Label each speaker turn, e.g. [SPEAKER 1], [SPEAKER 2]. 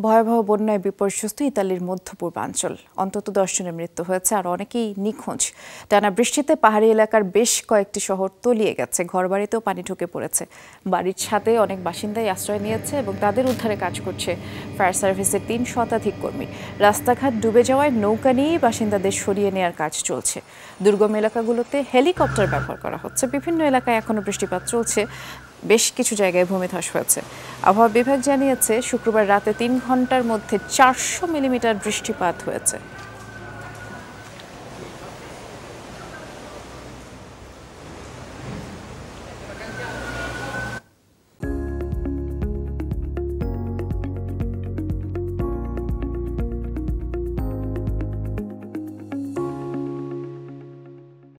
[SPEAKER 1] ভয়াবহ বন্যায় বিপর্যস্ত ইতালির মধ্য পূর্বাঞ্চল। অন্তত 10 জনের মৃত্যু হয়েছে, আর অনেকেই নিখোঁজ। টানা বৃষ্টিতে পাহাড়ি এলাকার বেশ কয়েকটি শহর তলিয়ে গেছে, ঘরবাড়িতেও পানি ঢুকে পড়েছে। বাড়ির ছাদে অনেক বাসিন্দাই আশ্রয় নিয়েছে এবং তাদের উদ্ধারে কাজ করছে ফায়ার সার্ভিসের 3 শতাধিক কর্মী। রাস্তাঘাট ডুবে যাওয়ায় নৌকা নিয়েই বাসিন্দাদের সরিয়ে নেওয়ার কাজ চলছে। দুর্গম এলাকাগুলোতে হেলিকপ্টার ব্যবহার করা হচ্ছে। বিভিন্ন এলাকায় এখনো বৃষ্টিপাত চলছে, বেশ কিছু জায়গায় ভূমিধস হয়েছে। আবহাওয়া বিভাগ জানিয়েছে শুক্রবার রাতে 3 ঘন্টার মধ্যে 400 মিলিমিটার বৃষ্টিপাত হয়েছে।